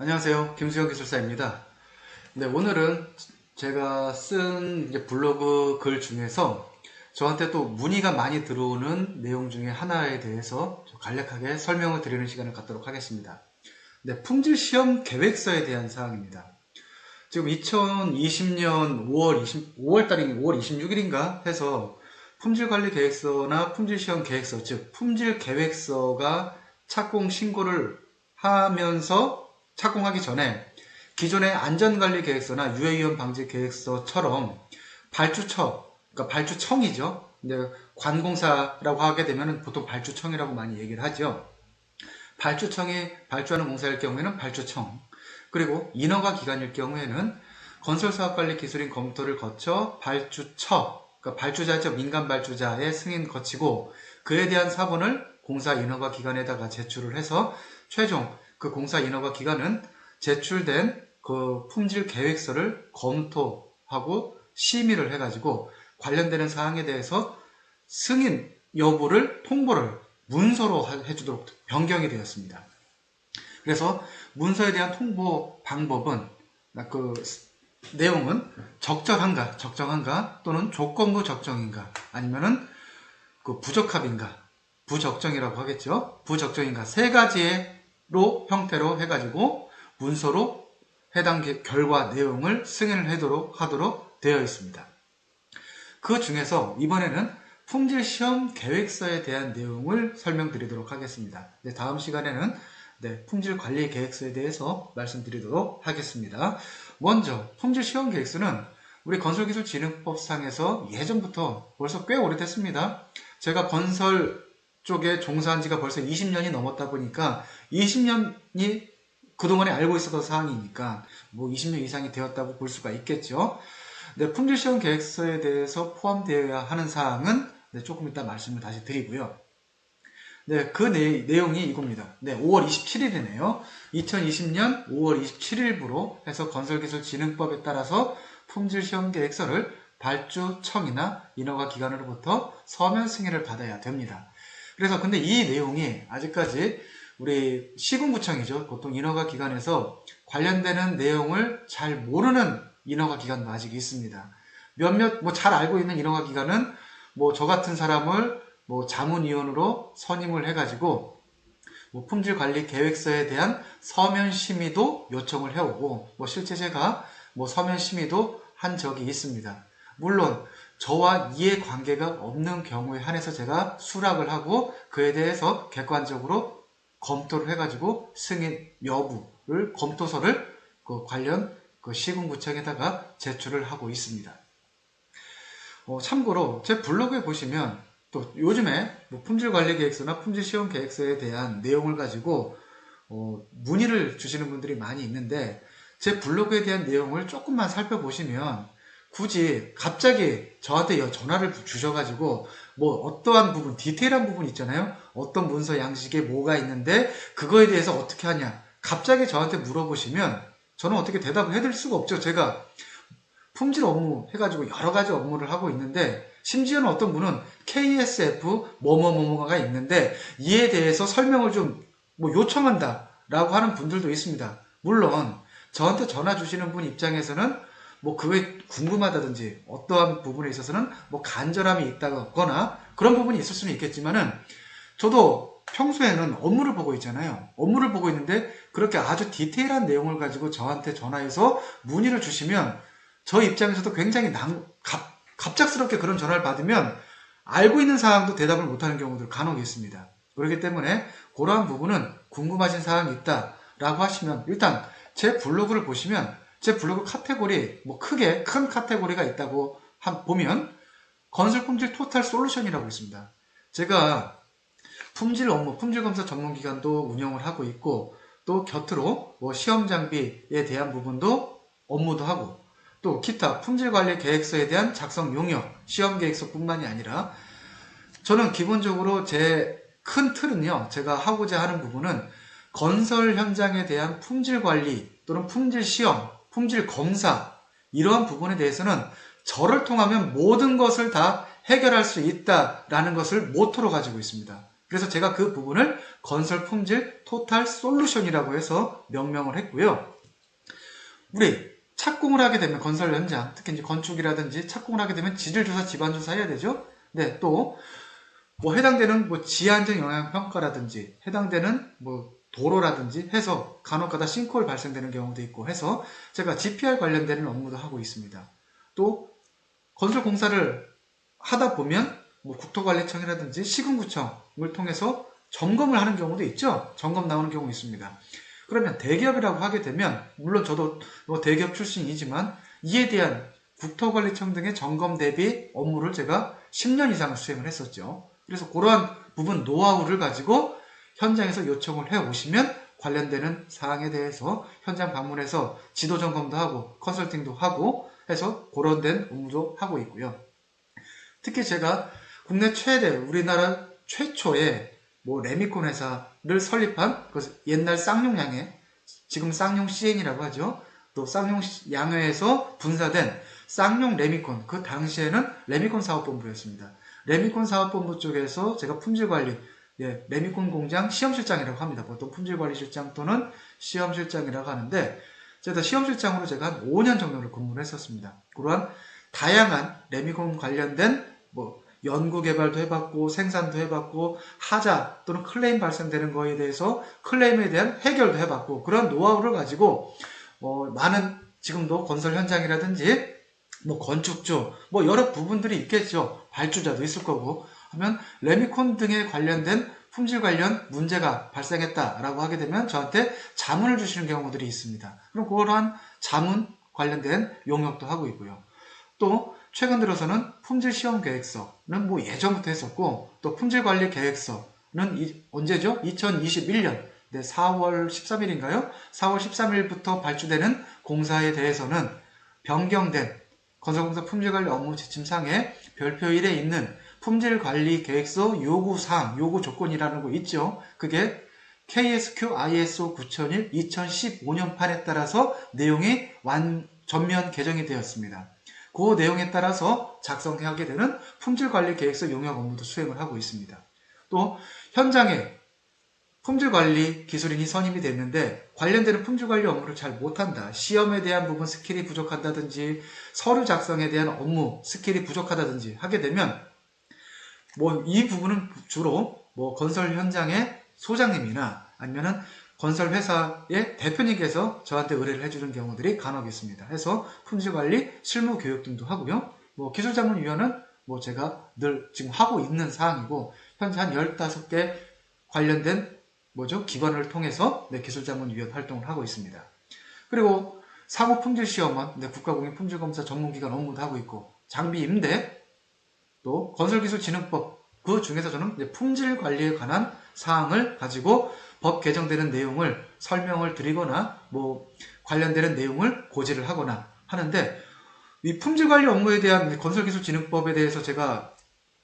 안녕하세요. 김수영 기술사입니다. 네, 오늘은 제가 쓴 이제 블로그 글 중에서 저한테 또 문의가 많이 들어오는 내용 중에 하나에 대해서 좀 간략하게 설명을 드리는 시간을 갖도록 하겠습니다. 네, 품질 시험 계획서에 대한 사항입니다. 지금 2020년 5월 달인 5월 26일인가 해서 품질관리 계획서나 품질시험 계획서, 즉 품질 계획서가 착공 신고를 하면서 착공하기 전에 기존의 안전관리 계획서나 유해위험 방지 계획서처럼 발주처, 그러니까 발주청이죠. 근데 관공사라고 하게 되면 보통 발주청이라고 많이 얘기를 하죠. 발주청이 발주하는 공사일 경우에는 발주청, 그리고 인허가 기관일 경우에는 건설사업관리기술인 검토를 거쳐 발주처, 그러니까 발주자죠. 민간 발주자의 승인 거치고 그에 대한 사본을 공사 인허가 기관에다가 제출을 해서 최종 그 공사 인허가 기관은 제출된 그 품질 계획서를 검토하고 심의를 해가지고 관련되는 사항에 대해서 승인 여부를 통보를 문서로 해주도록 변경이 되었습니다. 그래서 문서에 대한 통보 방법은 그 내용은 적정한가 또는 조건부 적정인가 아니면은 그 부적합인가 부적정이라고 하겠죠. 부적정인가 세 가지로 형태로 해가지고 문서로 해당 결과 내용을 승인을 하도록 되어 있습니다. 그 중에서 이번에는 품질 시험 계획서에 대한 내용을 설명드리도록 하겠습니다. 네, 다음 시간에는 품질 관리 계획서에 대해서 말씀드리도록 하겠습니다. 먼저 품질 시험 계획서는 우리 건설기술진흥법상에서 예전부터 벌써 꽤 오래됐습니다. 제가 건설 쪽에 종사한 지가 벌써 20년이 넘었다 보니까 20년이 그동안에 알고 있었던 사항이니까 뭐 20년 이상이 되었다고 볼 수가 있겠죠. 네, 품질시험 계획서에 대해서 포함되어야 하는 사항은 조금 이따 말씀을 다시 드리고요. 네, 그 내용이 이겁니다. 네, 5월 27일이네요. 2020년 5월 27일부로 해서 건설기술진흥법에 따라서 품질시험 계획서를 발주청이나 인허가 기관으로부터 서면 승인을 받아야 됩니다. 그래서 근데 이 내용이 아직까지 우리 시군구청이죠. 보통 인허가 기관에서 관련되는 내용을 잘 모르는 인허가 기관도 아직 있습니다. 몇몇 잘 알고 있는 인허가 기관은 저 같은 사람을 자문위원으로 선임을 해가지고 품질 관리 계획서에 대한 서면 심의도 요청을 해오고 실제 제가 서면 심의도 한 적이 있습니다. 물론 저와 이해관계가 없는 경우에 한해서 제가 수락을 하고 그에 대해서 객관적으로 검토를 해가지고 승인 여부를 검토서를 관련 시군구청에다가 제출을 하고 있습니다. 참고로 제 블로그에 보시면 또 요즘에 품질관리계획서나 품질시험계획서에 대한 내용을 가지고 문의를 주시는 분들이 많이 있는데 제 블로그에 대한 내용을 조금만 살펴보시면 굳이 갑자기 저한테 전화를 주셔가지고 어떠한 부분, 디테일한 부분 있잖아요. 어떤 문서 양식에 뭐가 있는데 그거에 대해서 어떻게 하냐 갑자기 저한테 물어보시면 저는 어떻게 대답을 해드릴 수가 없죠. 제가 품질 업무 해가지고 여러 가지 업무를 하고 있는데 심지어는 어떤 분은 KSF 뭐뭐뭐뭐가 있는데 이에 대해서 설명을 좀 요청한다 라고 하는 분들도 있습니다. 물론 저한테 전화 주시는 분 입장에서는 그게 궁금하다든지 어떠한 부분에 있어서는 간절함이 있다거나 그런 부분이 있을 수는 있겠지만은 저도 평소에는 업무를 보고 있잖아요. 업무를 보고 있는데 그렇게 아주 디테일한 내용을 가지고 저한테 전화해서 문의를 주시면 저 입장에서도 굉장히 갑작스럽게 그런 전화를 받으면 알고 있는 사항도 대답을 못하는 경우도 간혹 있습니다. 그렇기 때문에 그러한 부분은 궁금하신 사항이 있다라고 하시면 일단 제 블로그를 보시면 제 블로그 카테고리 크게 큰 카테고리가 있다고 보면 건설품질 토탈 솔루션이라고 있습니다. 제가 품질 업무, 품질검사 전문기관도 운영을 하고 있고 또 곁으로 시험 장비에 대한 부분도 업무도 하고 또 기타 품질관리 계획서에 대한 작성 용역, 시험 계획서뿐만이 아니라 저는 기본적으로 제 큰 틀은요. 제가 하고자 하는 부분은 건설 현장에 대한 품질관리 또는 품질시험, 품질검사 이러한 부분에 대해서는 저를 통하면 모든 것을 다 해결할 수 있다라는 것을 모토로 가지고 있습니다. 그래서 제가 그 부분을 건설 품질 토탈 솔루션이라고 해서 명명을 했고요. 우리 착공을 하게 되면 건설 현장, 특히 이제 건축이라든지 착공을 하게 되면 지질조사, 지반조사 해야 되죠. 네, 또 뭐 해당되는 뭐 지하안전 영향 평가라든지 해당되는 뭐 도로라든지 해서 간혹가다 싱크홀 발생되는 경우도 있고 해서 제가 GPR 관련되는 업무도 하고 있습니다. 또 건설 공사를 하다 보면 뭐 국토관리청이라든지 시군구청을 통해서 점검을 하는 경우도 있죠. 점검 나오는 경우 있습니다. 그러면 대기업이라고 하게 되면 물론 저도 뭐 대기업 출신이지만 이에 대한 국토관리청 등의 점검 대비 업무를 제가 10년 이상을 수행을 했었죠. 그래서 그러한 부분 노하우를 가지고 현장에서 요청을 해 오시면 관련되는 사항에 대해서 현장 방문해서 지도 점검도 하고 컨설팅도 하고 해서 그런 된 업무도 하고 있고요. 특히 제가 국내 최대, 우리나라 최초의 뭐 레미콘 회사를 설립한 옛날 쌍용양해, 지금 쌍용 CN이라고 하죠. 또 쌍용 양회에서 분사된 쌍용 레미콘, 그 당시에는 레미콘 사업본부였습니다. 레미콘 사업본부 쪽에서 제가 품질관리, 레미콘 공장 시험실장이라고 합니다. 보통 품질관리실장 또는 시험실장이라고 하는데 제가 시험실장으로 제가 한 5년 정도를 근무를 했었습니다. 그러한 다양한 레미콘 관련된 뭐 연구개발도 해봤고 생산도 해봤고 하자 또는 클레임 발생되는 거에 대해서 클레임에 대한 해결도 해봤고 그런 노하우를 가지고 많은 지금도 건설 현장이라든지 뭐 건축주 뭐 여러 부분들이 있겠죠. 발주자도 있을 거고 하면 레미콘 등에 관련된 품질 관련 문제가 발생했다라고 하게 되면 저한테 자문을 주시는 경우들이 있습니다. 그럼 그러한 자문 관련된 용역도 하고 있고요. 또 최근 들어서는 품질 시험 계획서는 뭐 예전부터 했었고 또 품질 관리 계획서는 언제죠? 2021년 4월 13일인가요? 4월 13일부터 발주되는 공사에 대해서는 변경된 건설공사 품질관리 업무 지침상에 별표 1에 있는 품질관리 계획서 요구사항, 요구조건이라는 거 있죠. 그게 KSQ ISO 9001 2015년판에 따라서 내용이 전면 개정이 되었습니다. 그 내용에 따라서 작성하게 되는 품질관리 계획서 용역 업무도 수행을 하고 있습니다. 또 현장에 품질관리 기술인이 선임이 됐는데 관련되는 품질관리 업무를 잘 못한다. 시험에 대한 부분 스킬이 부족한다든지 서류 작성에 대한 업무 스킬이 부족하다든지 하게 되면 뭐 이 부분은 주로 뭐 건설 현장의 소장님이나 아니면은 건설 회사의 대표님께서 저한테 의뢰를 해주는 경우들이 간혹 있습니다. 해서 품질관리 실무 교육 등도 하고요. 뭐 기술자문위원은 뭐 제가 늘 지금 하고 있는 사항이고 현재 한 15개 관련된 기관을 통해서 기술자문위원 활동을 하고 있습니다. 그리고 상호품질시험원, 국가공인품질검사 전문기관 업무도 하고 있고 장비 임대, 또 건설기술진흥법 그 중에서 저는 품질관리에 관한 사항을 가지고 법 개정되는 내용을 설명을 드리거나 뭐 관련되는 내용을 고지를 하거나 하는데 이 품질관리 업무에 대한 건설기술진흥법에 대해서 제가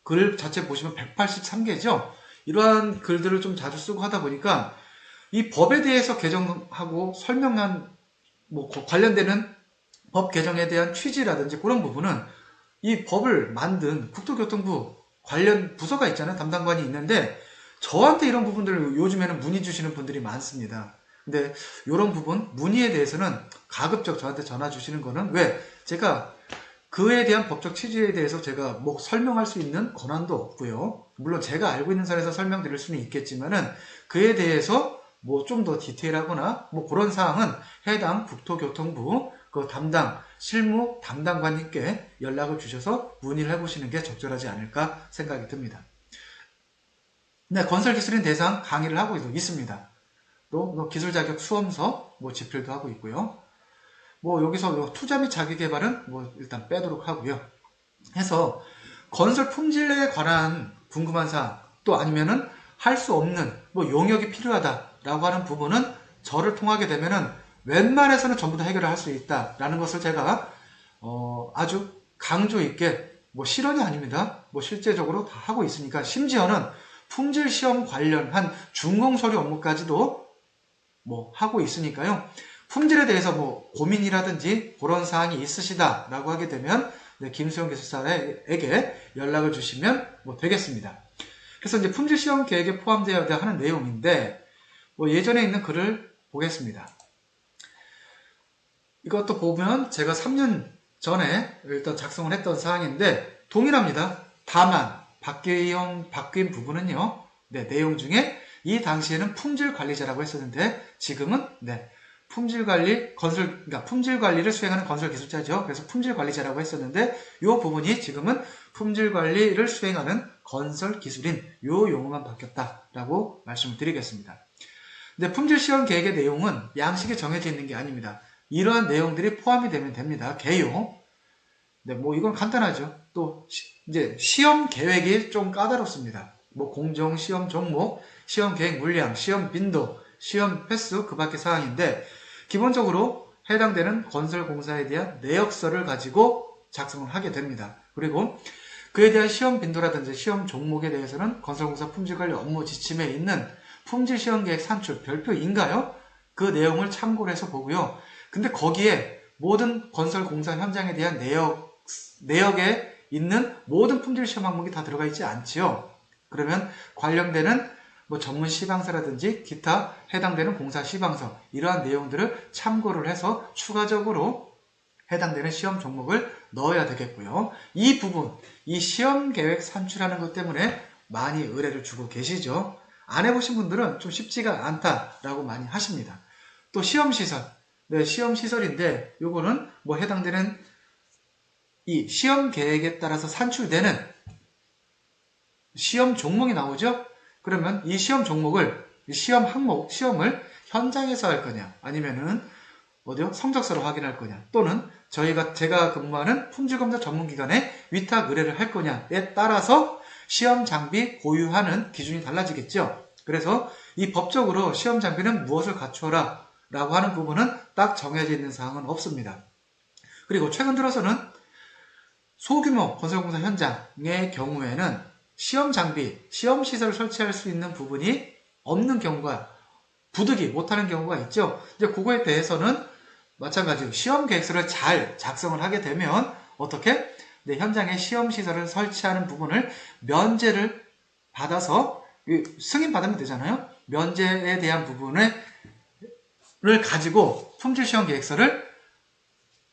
글 자체 보시면 183개죠. 이러한 글들을 좀 자주 쓰고 하다 보니까 이 법에 대해서 개정하고 설명한 뭐 관련되는 법 개정에 대한 취지라든지 그런 부분은 이 법을 만든 국토교통부 관련 부서가 있잖아요. 담당관이 있는데 저한테 이런 부분들을 요즘에는 문의 주시는 분들이 많습니다. 근데 이런 부분 문의에 대해서는 가급적 저한테 전화 주시는 거는 왜? 제가 그에 대한 법적 취지에 대해서 제가 뭐 설명할 수 있는 권한도 없고요. 물론 제가 알고 있는 선에서 설명드릴 수는 있겠지만은 그에 대해서 뭐 좀 더 디테일하거나 뭐 그런 사항은 해당 국토교통부 그 담당 실무 담당관님께 연락을 주셔서 문의를 해보시는 게 적절하지 않을까 생각이 듭니다. 네, 건설기술인 대상 강의를 하고 있습니다. 또 기술 자격 수험서 뭐 집필도 하고 있고요. 뭐 여기서 투자 및 자기개발은 뭐 일단 빼도록 하고요. 해서 건설 품질에 관한 궁금한 사항 또 아니면은 할 수 없는 뭐 용역이 필요하다라고 하는 부분은 저를 통하게 되면은 웬만해서는 전부 다 해결을 할 수 있다라는 것을 제가 아주 강조 있게 뭐 실언이 아닙니다. 뭐 실제적으로 다 하고 있으니까 심지어는 품질 시험 관련한 준공 서류 업무까지도 뭐 하고 있으니까요. 품질에 대해서 뭐 고민이라든지 그런 사항이 있으시다라고 하게 되면 김수영 기술사에게 연락을 주시면 뭐 되겠습니다. 그래서 이제 품질 시험 계획에 포함되어야 하는 내용인데, 뭐 예전에 있는 글을 보겠습니다. 이것도 보면 제가 3년 전에 일단 작성을 했던 사항인데 동일합니다. 다만 바뀐 부분은요. 네, 내용 중에 이 당시에는 품질 관리자라고 했었는데 지금은 품질 관리를 수행하는 건설 기술자죠. 그래서 품질 관리자라고 했었는데 이 부분이 지금은 품질 관리를 수행하는 건설 기술인 이 용어만 바뀌었다라고 말씀을 드리겠습니다. 근데 품질 시험 계획의 내용은 양식이 정해져 있는 게 아닙니다. 이러한 내용들이 포함이 되면 됩니다. 개요. 네, 뭐 이건 간단하죠. 또 이제 시험 계획이 좀 까다롭습니다. 뭐 공정 시험 종목, 시험 계획 물량, 시험 빈도, 시험 횟수 그 밖의 사항인데 기본적으로 해당되는 건설공사에 대한 내역서를 가지고 작성을 하게 됩니다. 그리고 그에 대한 시험 빈도라든지 시험 종목에 대해서는 건설공사 품질관리 업무 지침에 있는 품질시험계획 산출 별표인가요? 그 내용을 참고를 해서 보고요. 근데 거기에 모든 건설공사 현장에 대한 내역에 있는 모든 품질시험 항목이 다 들어가 있지 않지요. 그러면 관련되는 뭐 전문 시방서라든지 기타 해당되는 공사 시방서 이러한 내용들을 참고를 해서 추가적으로 해당되는 시험 종목을 넣어야 되겠고요. 이 부분, 이 시험 계획 산출하는 것 때문에 많이 의뢰를 주고 계시죠. 안 해보신 분들은 좀 쉽지가 않다라고 많이 하십니다. 또 시험시설, 네, 시험시설인데 요거는 뭐 해당되는 이 시험 계획에 따라서 산출되는 시험 종목이 나오죠. 그러면 이 시험 종목을, 시험 항목, 시험을 현장에서 할 거냐, 아니면은 어디요? 성적서로 확인할 거냐, 또는 제가 근무하는 품질검사 전문기관에 위탁 의뢰를 할 거냐에 따라서 시험 장비 보유하는 기준이 달라지겠죠. 그래서 이 법적으로 시험 장비는 무엇을 갖추어라 라고 하는 부분은 딱 정해져 있는 사항은 없습니다. 그리고 최근 들어서는 소규모 건설공사 현장의 경우에는 시험 장비, 시험 시설을 설치할 수 있는 부분이 없는 경우가, 부득이 못하는 경우가 있죠. 이제 그거에 대해서는 마찬가지로 시험 계획서를 잘 작성을 하게 되면 어떻게? 현장에 시험 시설을 설치하는 부분을 면제를 받아서 승인 받으면 되잖아요. 면제에 대한 부분을 가지고 품질 시험 계획서를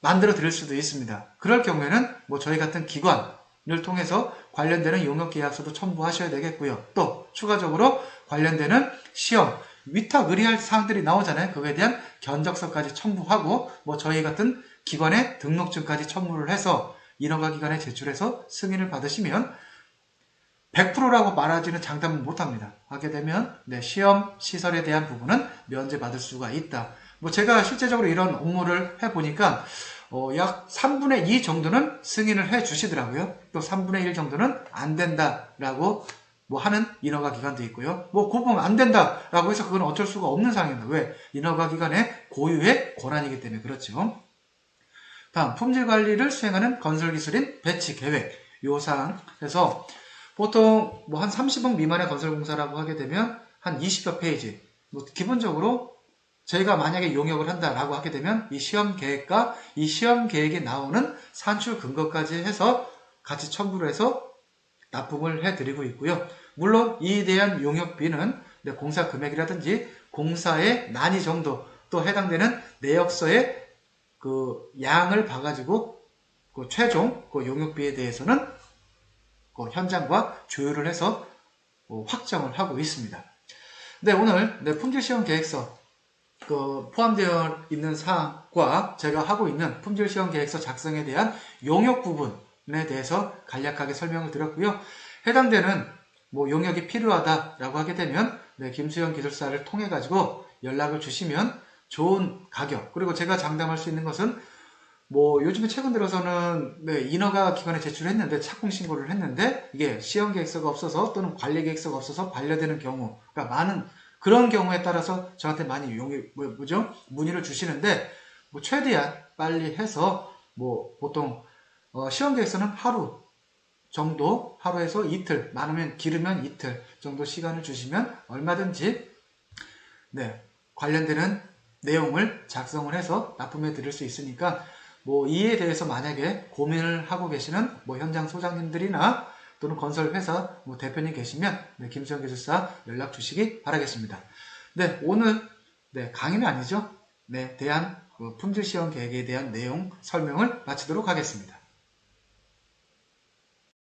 만들어 드릴 수도 있습니다. 그럴 경우에는 뭐 저희 같은 기관을 통해서 관련되는 용역 계약서도 첨부하셔야 되겠고요. 또 추가적으로 관련되는 시험 위탁 의뢰할 사항들이 나오잖아요. 그거에 대한 견적서까지 첨부하고 뭐 저희 같은 기관의 등록증까지 첨부를 해서 인허가 기관에 제출해서 승인을 받으시면 100%라고 말하지는 장담은 못합니다. 하게 되면 시험 시설에 대한 부분은 면제받을 수가 있다. 뭐 제가 실제적으로 이런 업무를 해보니까 약 3분의 2 정도는 승인을 해 주시더라고요. 또 3분의 1 정도는 안 된다라고 뭐 하는 인허가 기관도 있고요. 뭐 그 부분 안 된다라고 해서 그건 어쩔 수가 없는 상황입니다. 왜? 인허가 기관의 고유의 권한이기 때문에 그렇죠. 다음 품질 관리를 수행하는 건설 기술인 배치 계획 요 사항. 그래서 보통 뭐 한 30억 미만의 건설공사라고 하게 되면 한 20여 페이지. 뭐 기본적으로 저희가 만약에 용역을 한다라고 하게 되면 이 시험 계획과 이 시험 계획에 나오는 산출 근거까지 해서 같이 첨부를 해서 납품을 해드리고 있고요. 물론 이에 대한 용역비는 공사 금액이라든지 공사의 난이 정도 또 해당되는 내역서의 그 양을 봐가지고 그 최종 그 용역비에 대해서는 그 현장과 조율을 해서 확정을 하고 있습니다. 네, 오늘 품질시험 계획서 포함되어 있는 사항과 제가 하고 있는 품질시험 계획서 작성에 대한 용역 부분에 대해서 간략하게 설명을 드렸고요. 해당되는 뭐 용역이 필요하다라고 하게 되면 김수현 기술사를 통해 가지고 연락을 주시면 좋은 가격, 그리고 제가 장담할 수 있는 것은 뭐 요즘에 최근 들어서는 인허가 기관에 제출했는데 착공 신고를 했는데 이게 시험 계획서가 없어서 또는 관리 계획서가 없어서 반려되는 경우가 많은, 그런 경우에 따라서 저한테 많이 문의를 주시는데 뭐 최대한 빨리 해서 뭐 보통 시험 계획서는 하루 정도, 하루에서 이틀, 많으면 길으면 이틀 정도 시간을 주시면 얼마든지 관련되는 내용을 작성을 해서 납품해 드릴 수 있으니까 뭐 이에 대해서 만약에 고민을 하고 계시는 뭐 현장 소장님들이나 또는 건설회사 뭐 대표님 계시면 네, 김수현 기술사 연락 주시기 바라겠습니다. 네, 오늘 네, 강의는 아니죠. 네, 대한 품질 시험 계획에 대한 내용 설명을 마치도록 하겠습니다.